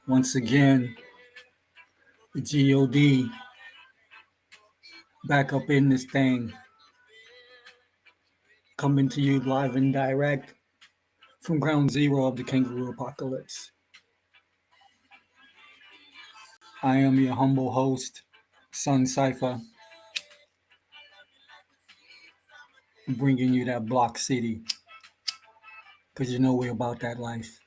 Once again, the God back up in this thing, coming to you live and direct from ground zero of the kangaroo apocalypse. I am your humble host, Sun Cypher, bringing you that Block City, because you know we're about that life.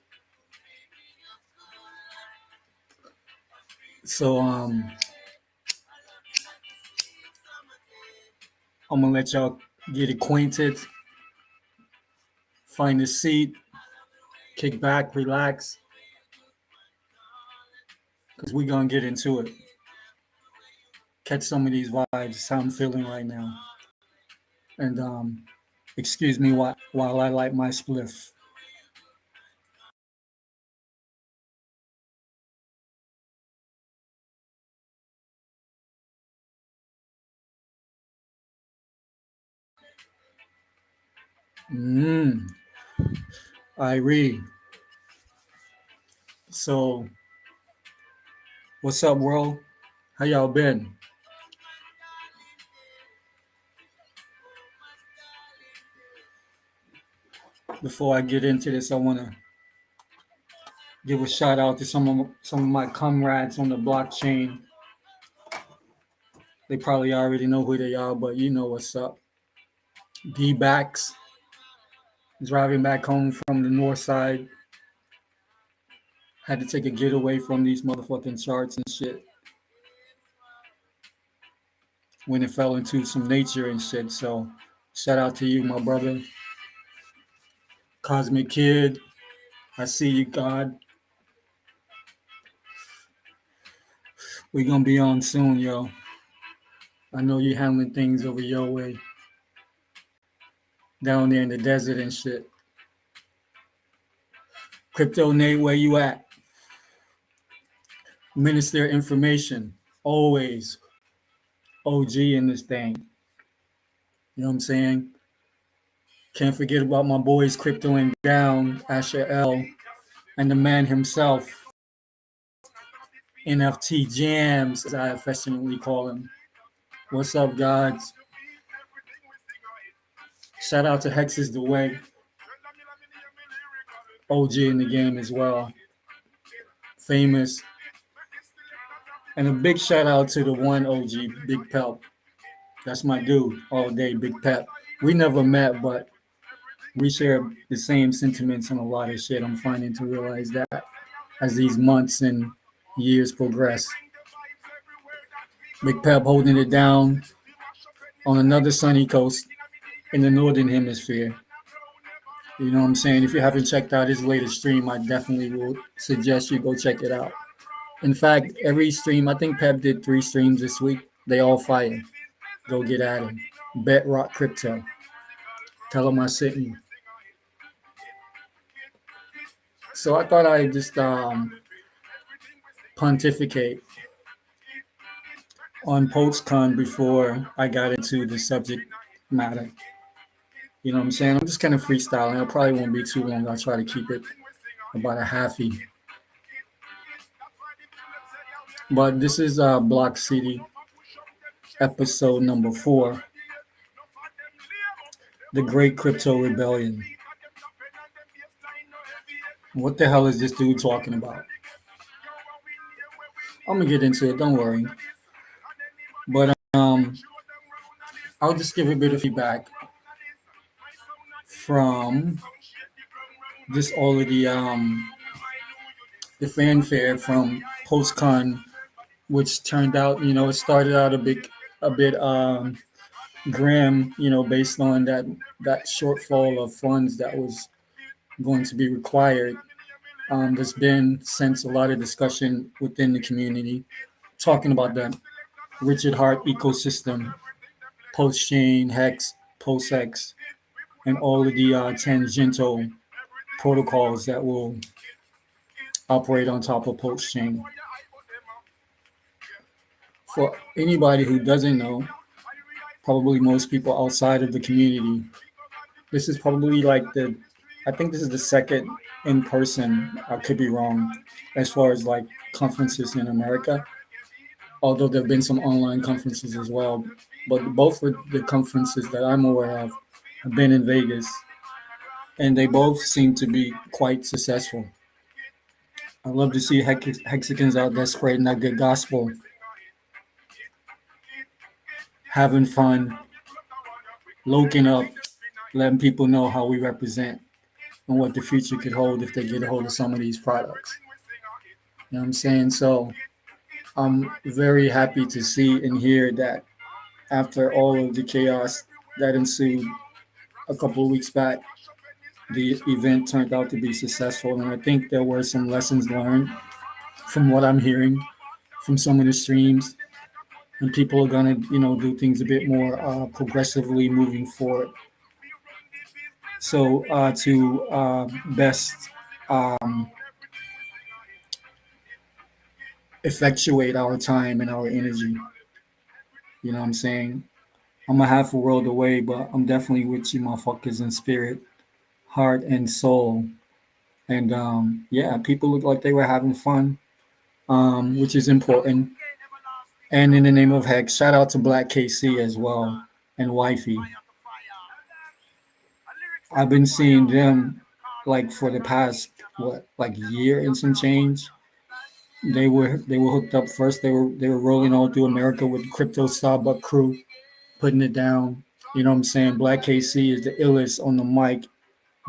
So, I'm gonna let y'all get acquainted, find a seat, kick back, relax, because we're gonna get into it. Catch some of these vibes, how I'm feeling right now. And excuse me while I light my spliff. Mmm, Irie. So, what's up, world? How y'all been? Before I get into this, I wanna give a shout out to some of my comrades on the blockchain. They probably already know who they are, but you know what's up. D backs driving back home from the north side. Had to take a getaway from these motherfucking charts and shit when it fell into some nature and shit. So shout out to you, my brother. Cosmic Kid. I see you, God. We gonna be on soon, yo. I know you handling things over your way down there in the desert and shit. Crypto Nate, where you at? Minister information. Always OG in this thing. You know what I'm saying? Can't forget about my boys Crypto and Down, Asher L, and the man himself, NFT Jams, as I affectionately call him. What's up, gods? Shout out to Hex is the way. OG in the game as well. Famous. And a big shout out to the one OG, Big Pep. That's my dude all day, Big Pep. We never met, but we share the same sentiments on a lot of shit. I'm finding to realize that as these months and years progress. Big Pep holding it down on another sunny coast in the northern hemisphere. You know what I'm saying? If you haven't checked out his latest stream, I definitely will suggest you go check it out. In fact, every stream, I think Pep did 3 streams this week. They all fire. Go get at him. Bedrock Crypto. Tell him I sent you. So I thought I'd just pontificate on PostCon before I got into the subject matter. You know what I'm saying? I'm just kind of freestyling. It probably won't be too long. I'll try to keep it about a halfie. But this is Block City, episode number 4, The Great Crypto Rebellion. What the hell is this dude talking about? I'm gonna get into it. Don't worry. But I'll just give a bit of feedback from just all of the fanfare from PostCon, which turned out, it started out a bit grim, based on that shortfall of funds that was going to be required. There's been since a lot of discussion within the community talking about the Richard Hart ecosystem, post-chain, Hex, post-Hex, and all of the tangential protocols that will operate on top of post-chain. For anybody who doesn't know, probably most people outside of the community, this is probably like the I think this is the second in person. I could be wrong, as far as like conferences in America. Although there have been some online conferences as well, but both of the conferences that I'm aware of have been in Vegas, and they both seem to be quite successful. I love to see Hexicans out there spreading that good gospel, having fun, loking up, letting people know how we represent and what the future could hold if they get a hold of some of these products. You know what I'm saying? So I'm very happy to see and hear that after all of the chaos that ensued a couple of weeks back, the event turned out to be successful. And I think there were some lessons learned from what I'm hearing from some of the streams. And people are going to, do things a bit more progressively moving forward. So to best um, effectuate our time and our energy, you know what I'm saying? I'm a half a world away, but I'm definitely with you motherfuckers in spirit, heart, and soul. And yeah, people look like they were having fun, which is important. And in the name of Hex, shout out to Black KC as well and Wifey. I've been seeing them like for the past like year and some change. They were hooked up first. They were rolling all through America with Crypto Starbuck crew, putting it down. You know what I'm saying? Black KC is the illest on the mic.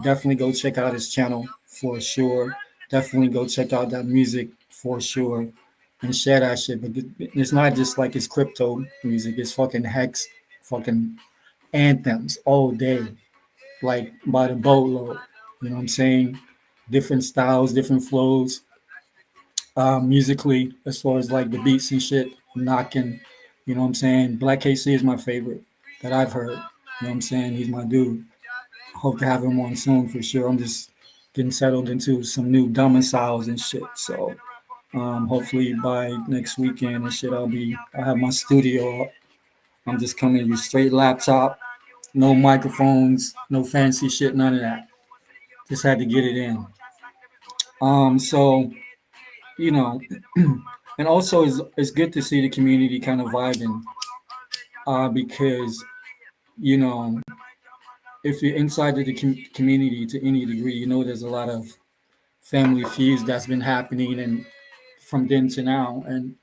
Definitely go check out his channel for sure. Definitely go check out that music for sure and share that shit. But it's not just like it's crypto music. It's fucking hex, fucking anthems all day, like by the boatload. You know what I'm saying? Different styles, different flows, musically, as far as like the beats and shit, knocking. You know what I'm saying? Black KC is my favorite that I've heard. You know what I'm saying? He's my dude. Hope to have him on soon for sure. I'm just getting settled into some new domiciles and shit. So hopefully by next weekend and shit, I'll have my studio up. I'm just coming to you straight laptop, no microphones, no fancy shit, none of that. Just had to get it in. So you know, and also it's good to see the community kind of vibing, because you know if you're inside of the community to any degree, there's a lot of family feuds that's been happening and from then to now, and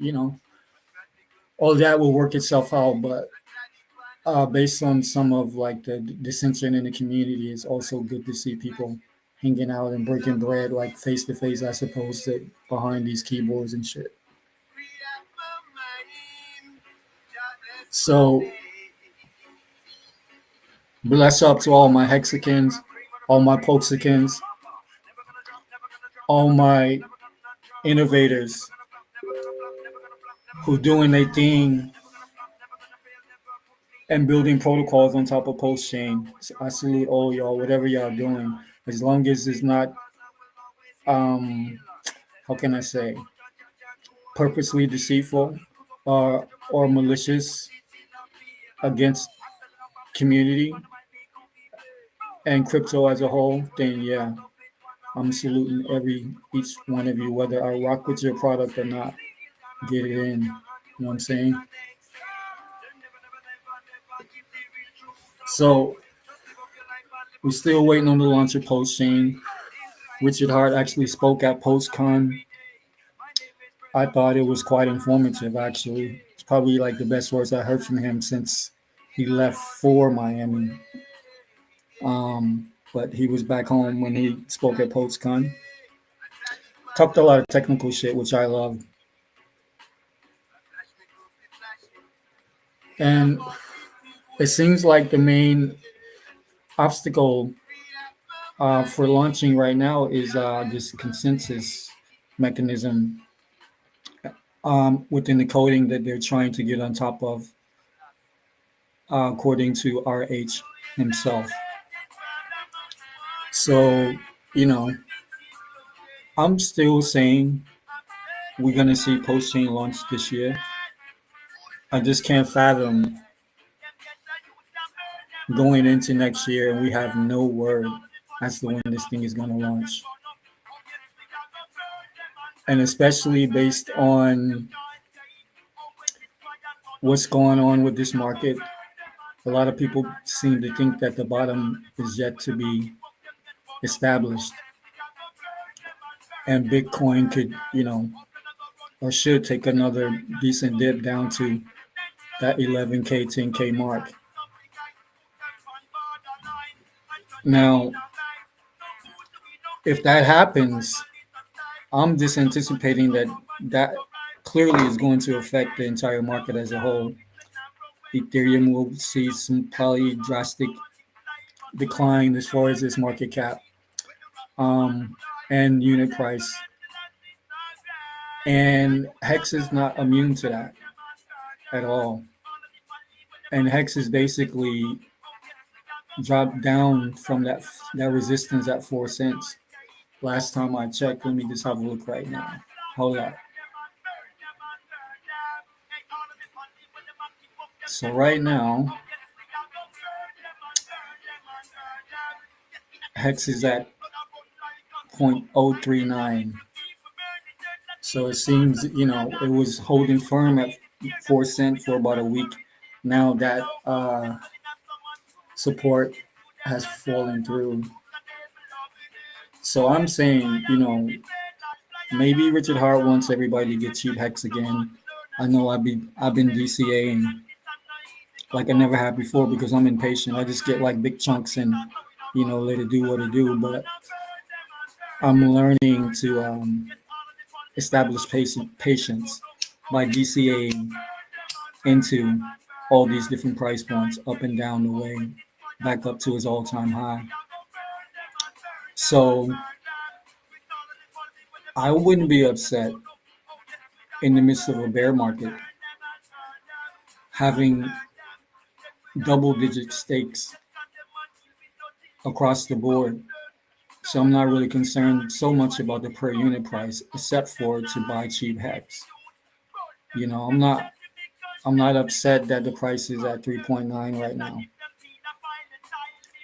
all that will work itself out. But based on some of like the dissension in the community, it's also good to see people hanging out and breaking bread like face to face, I suppose, to behind these keyboards and shit. So bless up to all my Hexicans, all my Pokesicans, all my innovators who doing their thing and building protocols on top of post chain. So I salute all y'all, whatever y'all doing, as long as it's not, um, how can I say, purposely deceitful or malicious against community and crypto as a whole. Then yeah, I'm saluting each one of you, whether I rock with your product or not. Get it in. You know what I'm saying? So we're still waiting on the launch of Post Chain. Richard Hart actually spoke at PostCon. I thought it was quite informative, actually. It's probably like the best words I heard from him since he left for Miami. But he was back home when he spoke at PostCon. Talked a lot of technical shit, which I love. And it seems like the main obstacle for launching right now is this consensus mechanism within the coding that they're trying to get on top of, according to RH himself. So, you know, I'm still saying we're going to see Post Chain launch this year. I just can't fathom going into next year and we have no word. as to when this thing is going to launch. And especially based on what's going on with this market, a lot of people seem to think that the bottom is yet to be established, and Bitcoin could, or should take another decent dip down to that 11K, 10K mark. Now, if that happens, I'm just anticipating that clearly is going to affect the entire market as a whole. Ethereum will see some probably drastic decline as far as its market cap, and unit price. And Hex is not immune to that at all. And Hex is basically dropped down from that resistance at 4 cents. Last time I checked, let me just have a look right now. Hold up. So right now, Hex is at 0.039. So it seems, it was holding firm at 4 cents for about a week. Now that support has fallen through. So I'm saying, maybe Richard Hart wants everybody to get cheap Hex again. I know I've been DCAing like I never have before because I'm impatient. I just get like big chunks and let it do what it do. But I'm learning to establish patience by DCAing into all these different price points up and down the way, back up to its all-time high. So I wouldn't be upset in the midst of a bear market having double-digit stakes across the board. So I'm not really concerned so much about the per unit price, except for to buy cheap Hex. I'm not upset that the price is at 3.9 right now.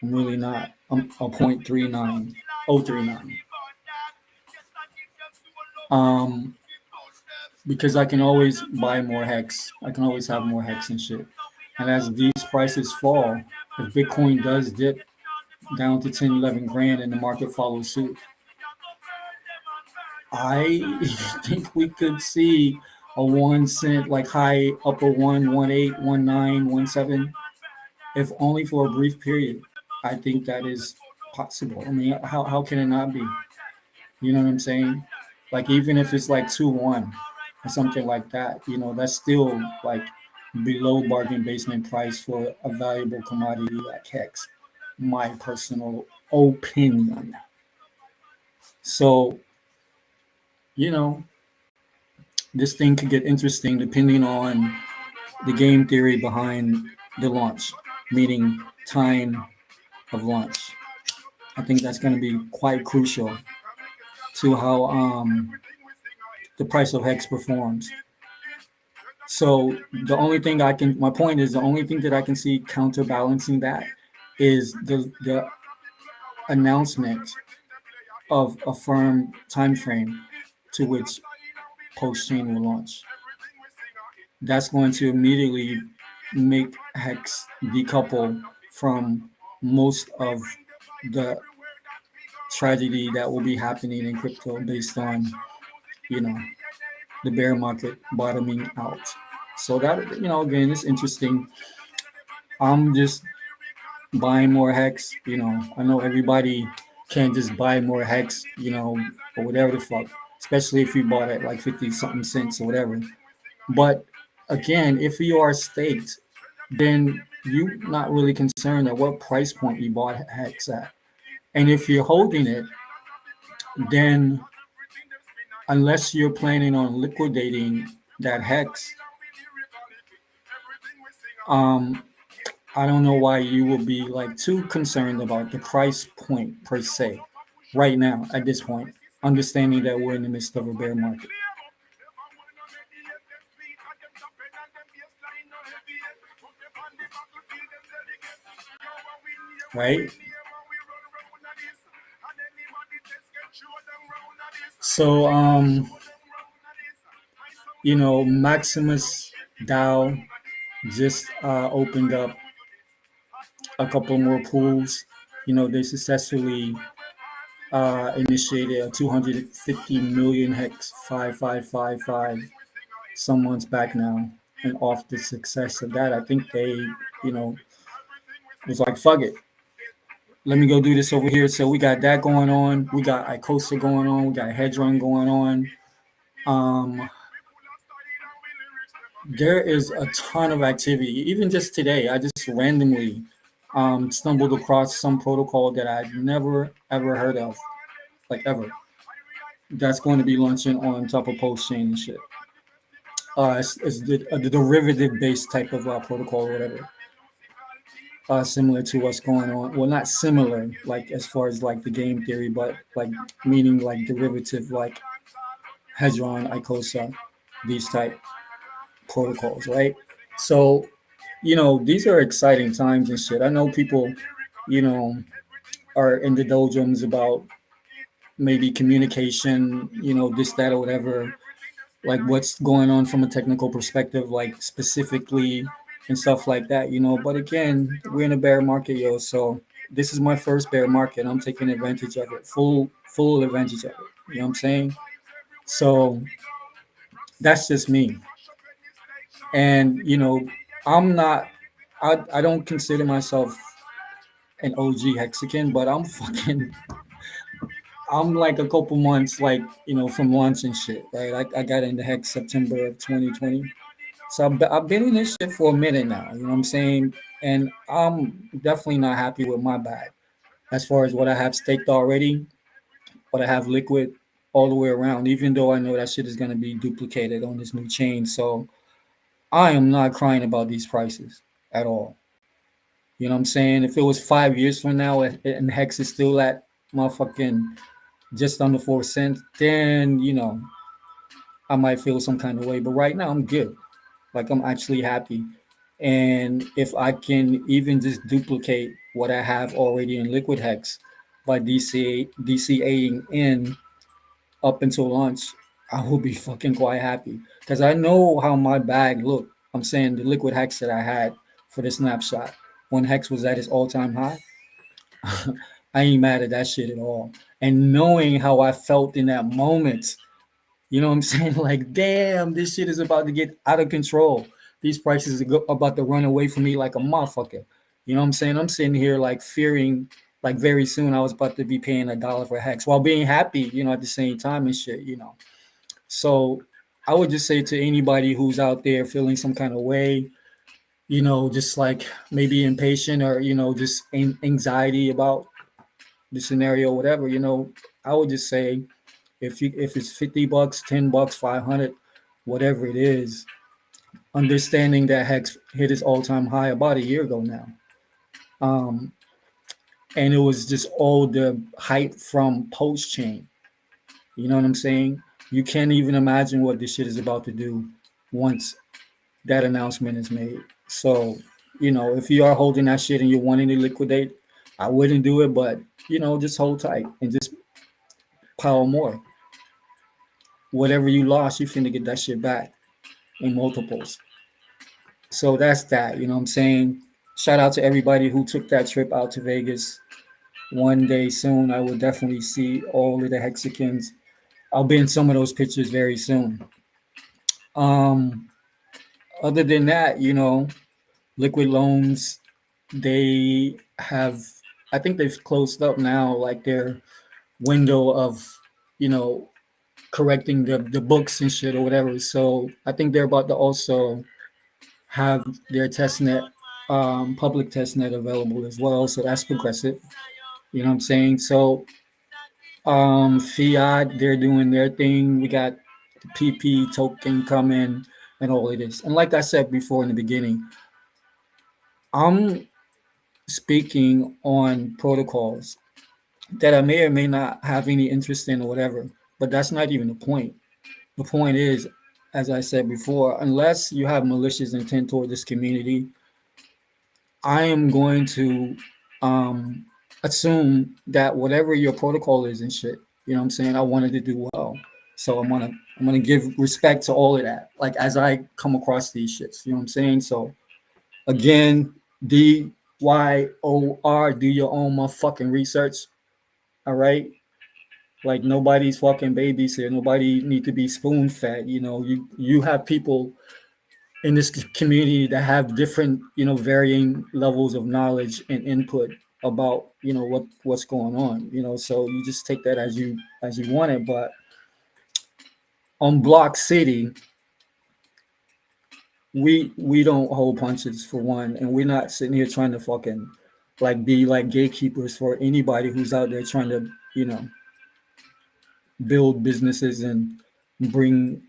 I'm really not. I'm a 0.39, 039. Because I can always buy more Hex. I can always have more Hex and shit. And as these prices fall, if Bitcoin does dip down to 10, 11 grand and the market follows suit, I think we could see a 1 cent, like high upper 1, 1.8, 1.9, 1.7, if only for a brief period. I think that is possible. I mean, how can it not be? You know what I'm saying? Like, even if it's like 2-1 or something like that, that's still like below bargain basement price for a valuable commodity like Hex, my personal opinion. So, you know, this thing could get interesting depending on the game theory behind the launch, meaning time of launch. I think that's going to be quite crucial to how the price of Hex performs. So my point is, the only thing that I can see counterbalancing that is the announcement of a firm time frame to which post-chain will launch. That's going to immediately make Hex decouple from most of the tragedy that will be happening in crypto based on, the bear market bottoming out. So that, again, it's interesting. I'm just buying more Hex. I know everybody can't just buy more Hex, or whatever the fuck, especially if you bought it like 50 something cents or whatever. But again, if you are staked, then you're not really concerned at what price point you bought Hex at. And if you're holding it, then unless you're planning on liquidating that Hex, I don't know why you will be like too concerned about the price point per se right now at this point, understanding that we're in the midst of a bear market. Right? So Maximus DAO just opened up a couple more pools. They successfully initiated a 250 million hex 5555 some months back now. And off the success of that, I think they, was like, fuck it. Let me go do this over here. So we got that going on. We got Icosa going on. We got Hedron going on. Um, there is a ton of activity. Even just today, I just randomly stumbled across some protocol that I'd never ever heard of, like ever. That's going to be launching on top of Postchain and shit. It's the derivative based type of protocol or whatever. Similar to what's going on. Well, not similar, like as far as like the game theory, but like meaning like derivative, like Hedron, Icosa, these type protocols, right? So, these are exciting times and shit. I know people, you know, are in the doldrums about maybe communication, this, that, or whatever, like what's going on from a technical perspective, like specifically and stuff like that, But again, we're in a bear market, yo. So this is my first bear market. I'm taking advantage of it, full advantage of it. You know what I'm saying? So that's just me. And I'm not. I don't consider myself an OG Hexican, but I'm fucking. I'm like a couple months, like from launch and shit, right? I got into Hex September of 2020. So I've been in this shit for a minute now, you know what I'm saying? And I'm definitely not happy with my bag as far as what I have staked already, what I have liquid all the way around, even though I know that shit is going to be duplicated on this new chain. So I am not crying about these prices at all. You know what I'm saying? If it was 5 years from now and Hex is still at motherfucking just under 4 cents, then, I might feel some kind of way. But right now I'm good. Like I'm actually happy. And if I can even just duplicate what I have already in Liquid Hex by DCAing in up until launch, I will be fucking quite happy. Because I know how my bag looked. I'm saying the Liquid Hex that I had for the snapshot when Hex was at its all time high. I ain't mad at that shit at all. And knowing how I felt in that moment, you know what I'm saying? Like, damn, this shit is about to get out of control. These prices are about to run away from me like a motherfucker. You know what I'm saying? I'm sitting here like fearing, like very soon I was about to be paying $1 for Hex while being happy, at the same time and shit. So I would just say to anybody who's out there feeling some kind of way, just like maybe impatient or, just anxiety about the scenario, whatever, I would just say if it's $50, $10, 500, whatever it is, understanding that Hex hit its all time high about a year ago now. Um, and it was just all the hype from post chain. You know what I'm saying? You can't even imagine what this shit is about to do once that announcement is made. So, if you are holding that shit and you're wanting to liquidate, I wouldn't do it, but just hold tight and just pile more. Whatever you lost, you finna get that shit back in multiples. So that's that, you know what I'm saying? Shout out to everybody who took that trip out to Vegas. One day soon, I will definitely see all of the Hexicans. I'll be in some of those pictures very soon. Um, Other than that, Liquid Loans, they have, I think they've closed up now, like their window of, you know, correcting the books and shit or whatever. So I think they're about to also have their testnet, public testnet available as well. So that's progressive. You know what I'm saying? So Fiat, they're doing their thing. We got the PP token coming and all of this. And like I said before in the beginning, I'm speaking on protocols that I may or may not have any interest in or whatever. But that's not even the point. The point is, as I said before, unless you have malicious intent toward this community, I am going to um, assume that whatever your protocol is and shit, You know what I'm saying? I wanted to do well. So I'm gonna give respect to all of that. Like as I come across these shits. You know what I'm saying? So again, DYOR, do your own motherfucking research. All right. Like nobody's fucking babies here. Nobody need to be spoon fed. You have people in this community that have different, varying levels of knowledge and input about, what's going on. So you just take that as you want it. But on Block City, we don't hold punches for one, and we're not sitting here trying to fucking like be like gatekeepers for anybody who's out there trying to, build businesses and bring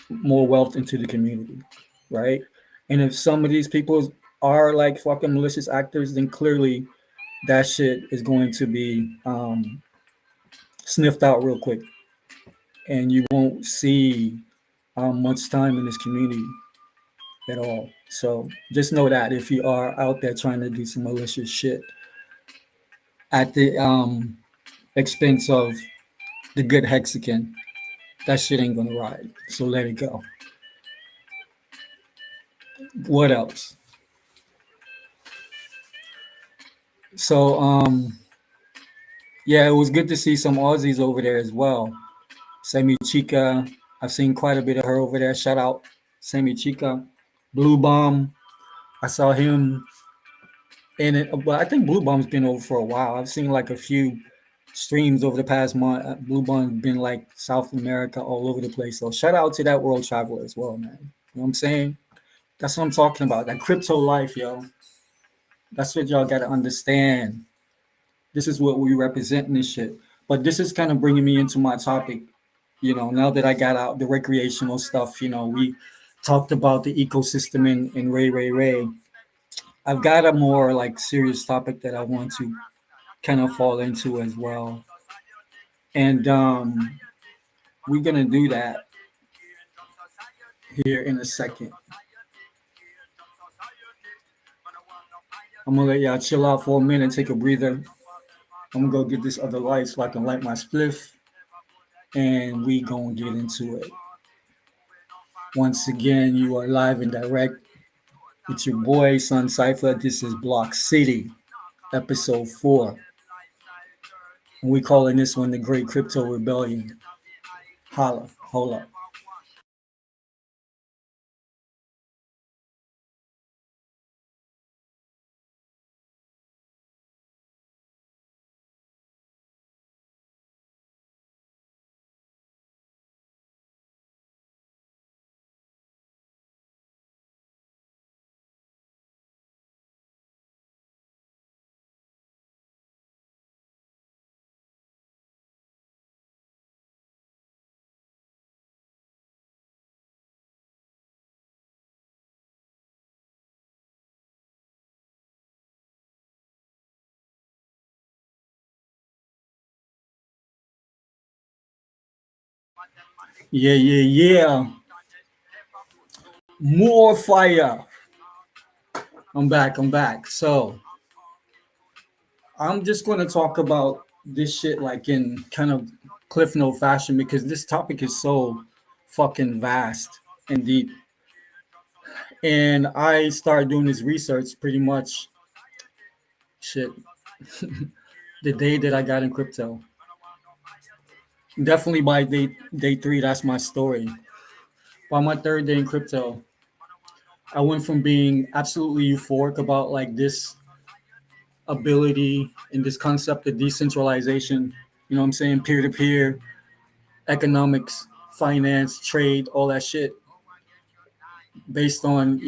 more wealth into the community, right? And if some of these people are like fucking malicious actors, then clearly that shit is going to be sniffed out real quick, and you won't see much time in this community at all. So just know that if you are out there trying to do some malicious shit at the expense of the good Hexagon, that shit ain't gonna ride. So let it go. What else? So yeah, it was good to see some Aussies over there as well. Semi Chica, I've seen quite a bit of her over there. Shout out Semi Chica. Blue Bomb, I saw him in it, but I think Blue Bomb's been over for a while. I've seen like a few streams over the past month. Blue Bomb's been like South America, all over the place. So shout out to that world traveler as well, man. You know what I'm saying? That's what I'm talking about. That crypto life, yo. That's what y'all got to understand. This is what we represent in this shit. But this is kind of bringing me into my topic. Now that I got out the recreational stuff, we talked about the ecosystem in Ray. I've got a more like serious topic that I want to kind of fall into as well. And we're gonna do that here in a second. I'm gonna let y'all chill out for a minute, take a breather. I'm gonna go get this other light so I can light my spliff, and we gonna get into it. Once again, you are live and direct. It's your boy Son Cipher. This is Block City, episode 4. And we calling this one the Great Crypto Rebellion. Holla, hold up. Yeah, yeah, yeah. More fire. I'm back. I'm back. So I'm just going to talk about this shit like in kind of cliff note fashion because this topic is so fucking vast and deep. And I started doing this research pretty much shit the day that I got in crypto. Definitely by day 3, that's my story. By my third day in crypto, I went from being absolutely euphoric about like this ability and this concept of decentralization, you know what I'm saying, peer to peer, economics, finance, trade, all that shit based on,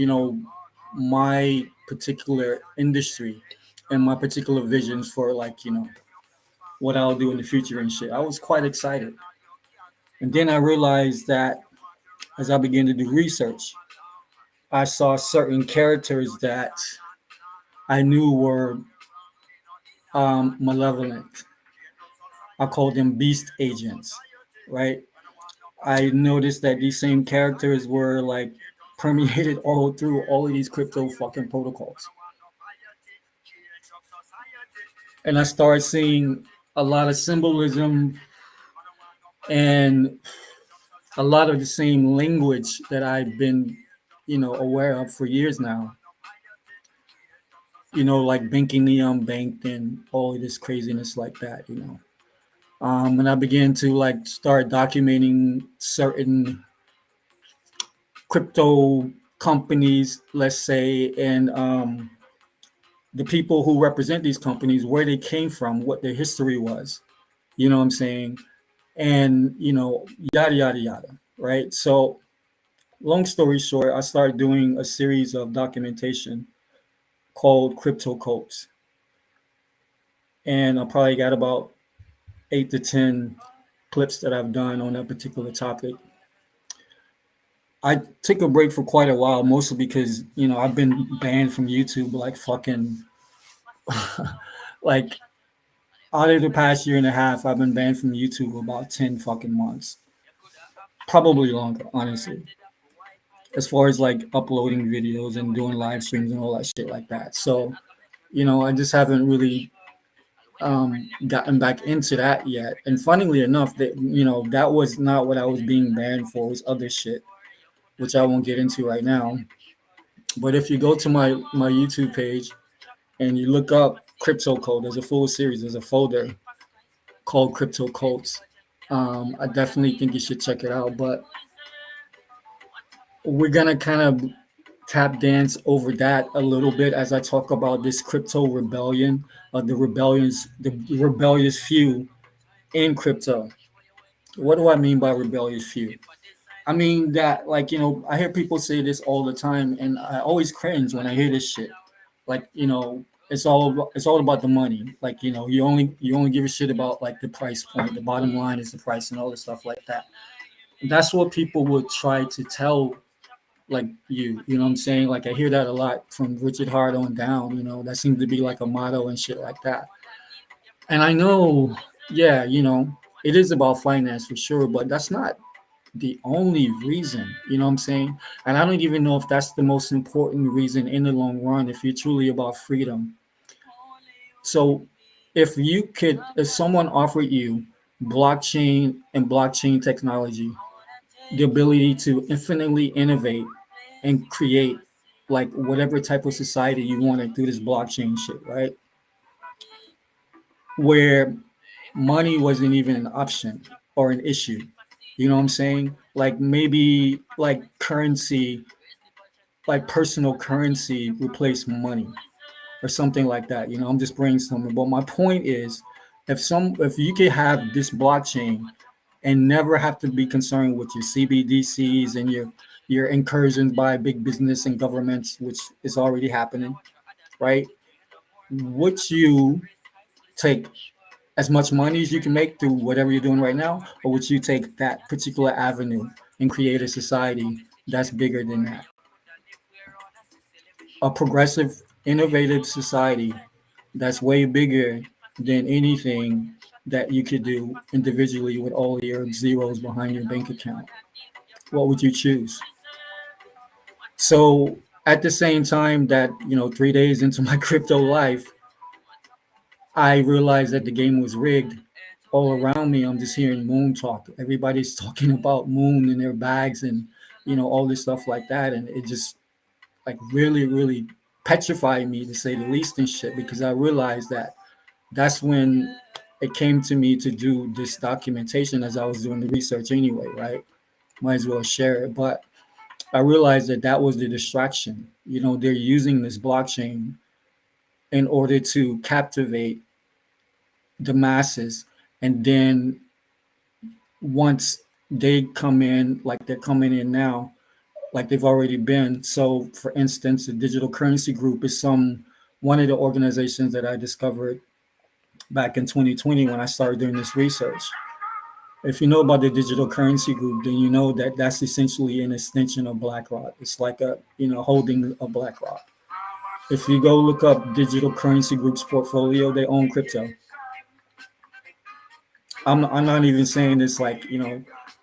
my particular industry and my particular visions for like, what I'll do in the future and shit. I was quite excited. And then I realized that as I began to do research, I saw certain characters that I knew were malevolent. I call them beast agents, right? I noticed that these same characters were like permeated all through all of these crypto fucking protocols. And I started seeing a lot of symbolism and a lot of the same language that I've been, aware of for years now. Like banking the unbanked and all of this craziness like that. And I began to like start documenting certain crypto companies, let's say, and the people who represent these companies, where they came from, what their history was. You know what I'm saying? And yada yada yada. Right. So long story short, I started doing a series of documentation called Crypto Codes, and I probably got about 8 to 10 clips that I've done on that particular topic. I took a break for quite a while, mostly because I've been banned from YouTube like fucking like out of the past year and a half. I've been banned from YouTube about 10 fucking months, probably longer, honestly. As far as like uploading videos and doing live streams and all that shit like that. So I just haven't really gotten back into that yet. And funnily enough, that that was not what I was being banned for. It was other shit, which I won't get into right now. But if you go to my YouTube page and you look up Crypto Code, there's a full series. There's a folder called Crypto Codes. I definitely think you should check it out. But we're gonna kind of tap dance over that a little bit as I talk about this crypto rebellion, the rebellious few in crypto. What do I mean by rebellious few? I mean that, like, I hear people say this all the time, and I always cringe when I hear this shit. Like, it's all about the money. Like, you only give a shit about like the price point. The bottom line is the price and all this stuff like that. That's what people would try to tell, like, you know what I'm saying? Like, I hear that a lot from Richard Hart on down. That seems to be like a motto and shit like that. And I know, yeah, it is about finance for sure, but that's not the only reason, you know what I'm saying? And I don't even know if that's the most important reason in the long run if you're truly about freedom. So if someone offered you blockchain and blockchain technology, the ability to infinitely innovate and create like whatever type of society you wanted through this blockchain shit, right? Where money wasn't even an option or an issue. You know what I'm saying? Like maybe like currency, like personal currency replace money or something like that. I'm just brainstorming. But my point is, if you could have this blockchain and never have to be concerned with your CBDCs and your incursions by big business and governments, which is already happening, right? Would you take as much money as you can make through whatever you're doing right now, or would you take that particular avenue and create a society that's bigger than that? A progressive, innovative society that's way bigger than anything that you could do individually with all your zeros behind your bank account. What would you choose? So at the same time that, 3 days into my crypto life, I realized that the game was rigged. All around me, I'm just hearing moon talk. Everybody's talking about moon in their bags and, all this stuff like that. And it just like really, really petrified me to say the least and shit, because I realized that that's when it came to me to do this documentation as I was doing the research anyway, right? Might as well share it. But I realized that that was the distraction. They're using this blockchain in order to captivate the masses. And then once they come in, like they're coming in now, like they've already been. So, for instance, the Digital Currency Group is one of the organizations that I discovered back in 2020 when I started doing this research. If you know about the Digital Currency Group, then you know that that's essentially an extension of BlackRock. It's like a holding of BlackRock. If you go look up Digital Currency Group's portfolio, they own crypto. I'm not even saying this like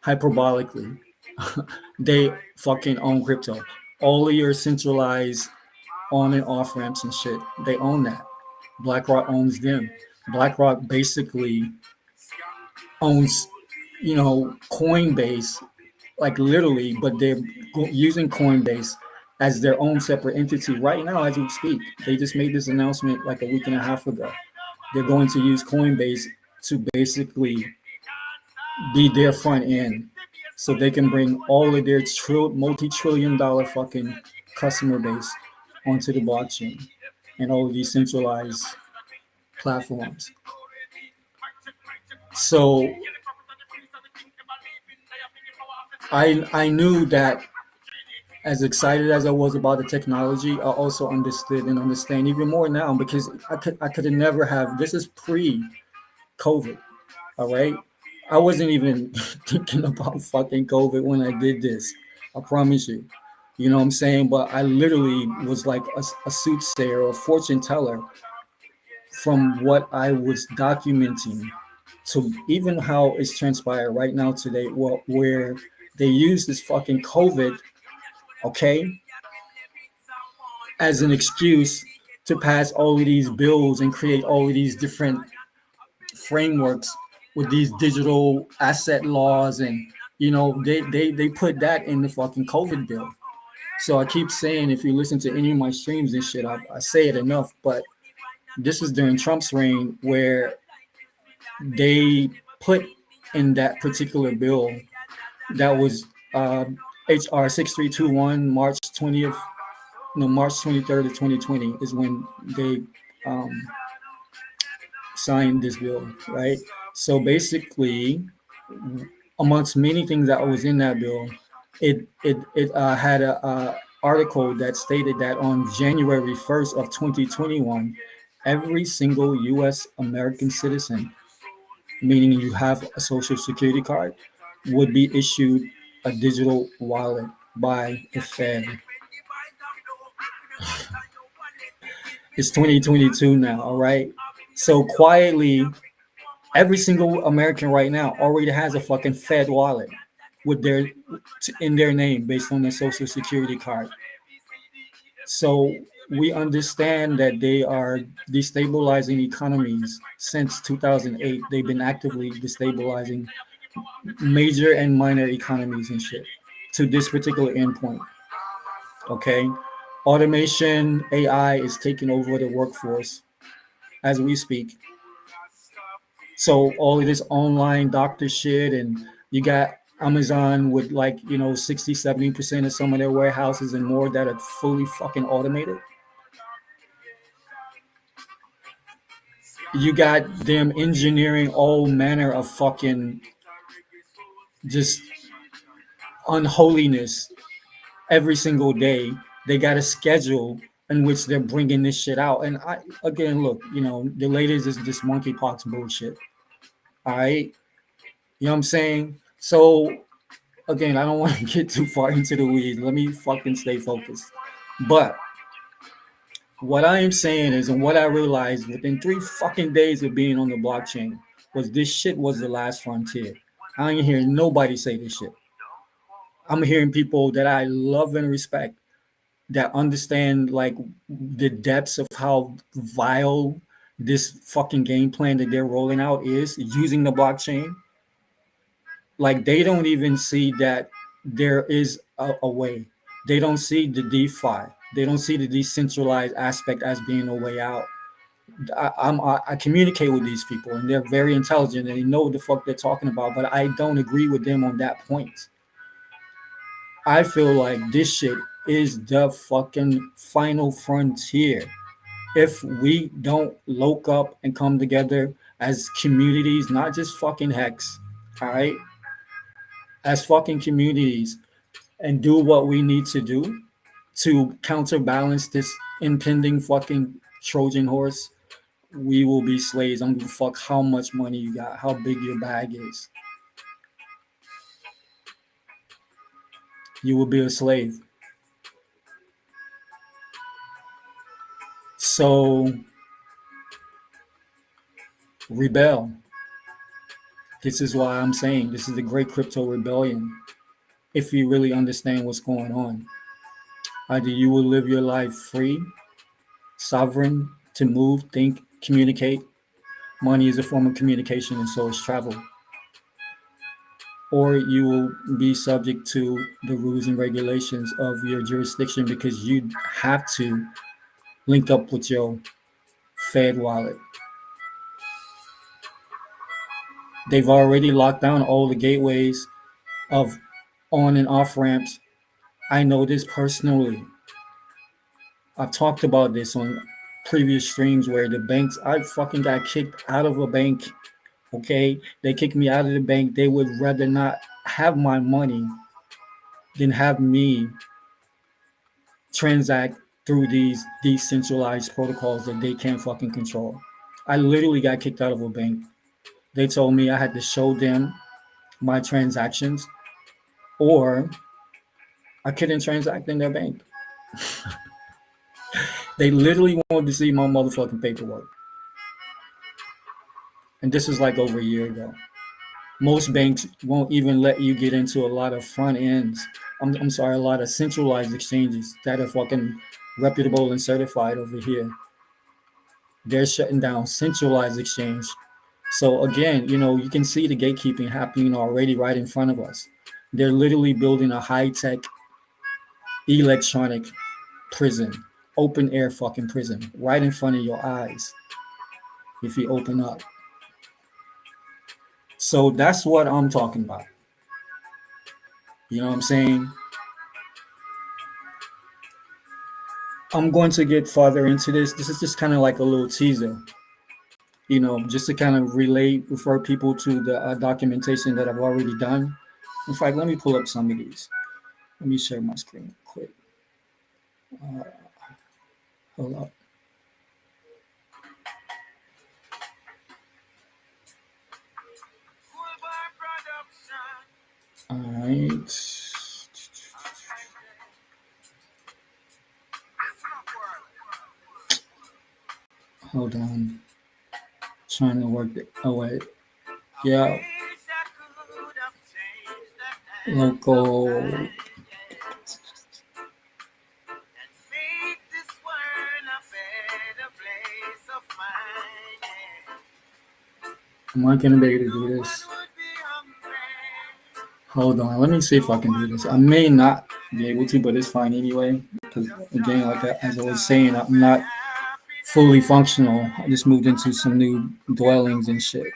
hyperbolically. They fucking own crypto. All of your centralized on and off ramps and shit, they own that. BlackRock owns them. BlackRock basically owns, Coinbase, like literally, but they're using Coinbase as their own separate entity right now as we speak. They just made this announcement like a week and a half ago. They're going to use Coinbase to basically be their front end so they can bring all of their multi-trillion dollar fucking customer base onto the blockchain and all of these centralized platforms. So I knew that as excited as I was about the technology, I also understood and understand even more now because I could have never have, this is pre-COVID, all right? I wasn't even thinking about fucking COVID when I did this. I promise you. You know what I'm saying? But I literally was like a soothsayer or a fortune teller from what I was documenting to even how it's transpired right now today, where they use this fucking COVID, okay, as an excuse to pass all of these bills and create all of these different frameworks with these digital asset laws. And they put that in the fucking COVID bill. So I keep saying, if you listen to any of my streams and shit, I say it enough, but this is during Trump's reign where they put in that particular bill that was HR 6321, March 20th, no, March 23rd of 2020 is when they um, signed this bill, right? So basically, amongst many things that was in that bill, it had a article that stated that on January 1st of 2021, every single U.S. American citizen, meaning you have a social security card, would be issued a digital wallet by the Fed. It's 2022 now, all right? So quietly, every single American right now already has a fucking Fed wallet with their in their name based on their social security card. So we understand that they are destabilizing economies since 2008. They've been actively destabilizing major and minor economies and shit to this particular endpoint. Okay, automation, AI is taking over the workforce as we speak. So all of this online doctor shit, and you got Amazon with, like, 60-70% of some of their warehouses and more that are fully fucking automated. You got them engineering all manner of fucking just unholiness every single day. They got a schedule in which they're bringing this shit out. And I, again, look, the latest is this monkeypox bullshit. All right. You know what I'm saying? So again, I don't want to get too far into the weeds. Let me fucking stay focused. But what I am saying is, and what I realized within 3 fucking days of being on the blockchain, was this shit was the last frontier. I ain't hearing nobody say this shit. I'm hearing people that I love and respect that understand like the depths of how vile this fucking game plan that they're rolling out is using the blockchain. Like they don't even see that there is a way. They don't see the DeFi. They don't see the decentralized aspect as being a way out. I communicate with these people and they're very intelligent and they know what the fuck they're talking about, but I don't agree with them on that point. I feel like this shit is the fucking final frontier. If we don't loke up and come together as communities, not just fucking Hex, all right, as fucking communities, and do what we need to do to counterbalance this impending fucking Trojan horse, we will be slaves. I don't give a fuck how much money you got, how big your bag is. You will be a slave. So rebel. This is why I'm saying this is the great crypto rebellion. If you really understand what's going on, either you will live your life free, sovereign, to move, think, communicate, Money is a form of communication, and so is travel. Or you will be subject to the rules and regulations of your jurisdiction because you have to link up with your Fed wallet. They've already locked down all the gateways of on and off ramps. I know this personally. I've talked about this on previous streams where the banks, I fucking got kicked out of a bank. Okay. They kicked me out of the bank. They would rather not have my money than have me transact through these decentralized protocols that they can't fucking control. I literally got kicked out of a bank. They told me I had to show them my transactions or I couldn't transact in their bank. They literally wanted to see my motherfucking paperwork. And this is like over a year ago. Most banks won't even let you get into a lot of front ends. I'm sorry, a lot of centralized exchanges that are fucking reputable and certified over here. They're shutting down centralized exchange. So again, you can see the gatekeeping happening already right in front of us. They're literally building a high-tech electronic prison, open air fucking prison, right in front of your eyes if you open up. So that's what I'm talking about. You know what I'm saying? I'm going to get farther into this. This is just kind of like a little teaser, just to kind of refer people to the documentation that I've already done. In fact, let me pull up some of these. Let me share my screen quick. Uh, hold up. All right. Hold on. Trying to work it. Oh, wait. Yeah. Local. Am I going to be able to do this? Hold on. Let me see if I can do this. I may not be able to, but it's fine anyway. Because, again, as I was saying, I'm not fully functional. I just moved into some new dwellings and shit.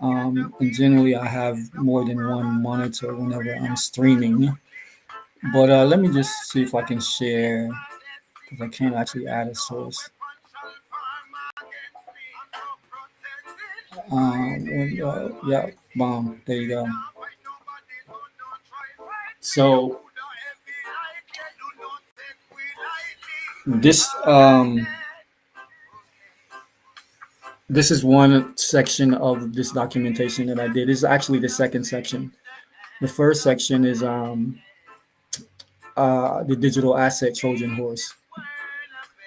And generally, I have more than one monitor whenever I'm streaming. But let me just see if I can share because I can't actually add a source. Yeah, bomb. There you go. So this is one section of this documentation that I did. This is actually the second section. The first section is the digital asset Trojan horse.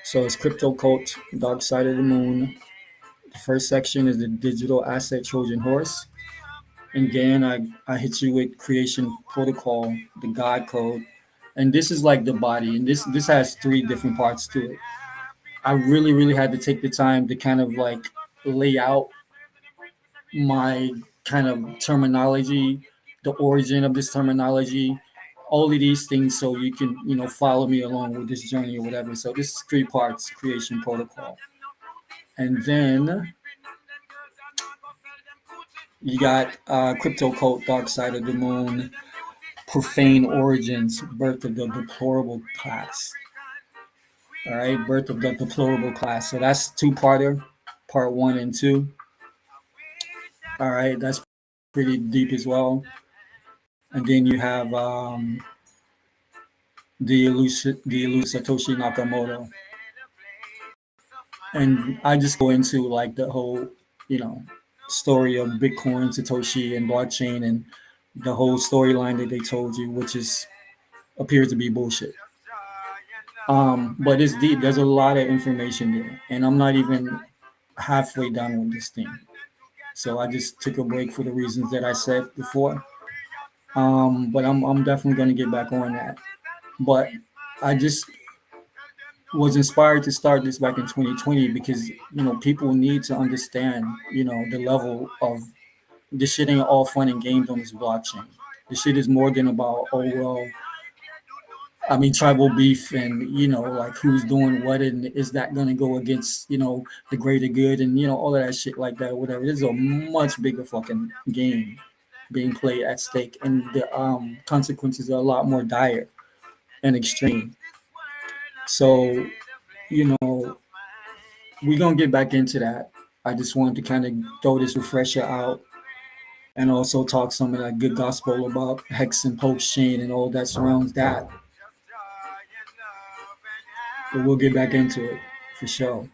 So it's crypto cult, dark side of the moon. The first section is the digital asset Trojan horse. And again, I hit you with creation protocol, the God code. And this is like the body. And this has three different parts to it. I really, really had to take the time to kind of like lay out my kind of terminology, the origin of this terminology, all of these things so you can, follow me along with this journey or whatever. So this is three parts, creation protocol. And then you got crypto cult, dark side of the moon, profane origins, birth of the deplorable class. All right, birth of the deplorable class. So that's two-parter, part 1 and 2. All right, that's pretty deep as well. And then you have the elusive Satoshi Nakamoto. And I just go into like the whole, story of Bitcoin, Satoshi, and blockchain, and the whole storyline that they told you, which appears to be bullshit. But it's deep. There's a lot of information there, and I'm not even halfway done with this thing. So I just took a break for the reasons that I said before. But I'm definitely going to get back on that. But I just was inspired to start this back in 2020 because people need to understand the level of this shit ain't all fun and games on this blockchain. This shit is more than about, oh well, I mean, tribal beef and like who's doing what and is that going to go against the greater good and all of that shit like that or whatever. This is a much bigger fucking game being played at stake, and the consequences are a lot more dire and extreme. So you know we're gonna get back into that. I just wanted to kind of throw this refresher out and also talk some of that good gospel about hex and post chain and all that surrounds that. But we'll get back into it for sure.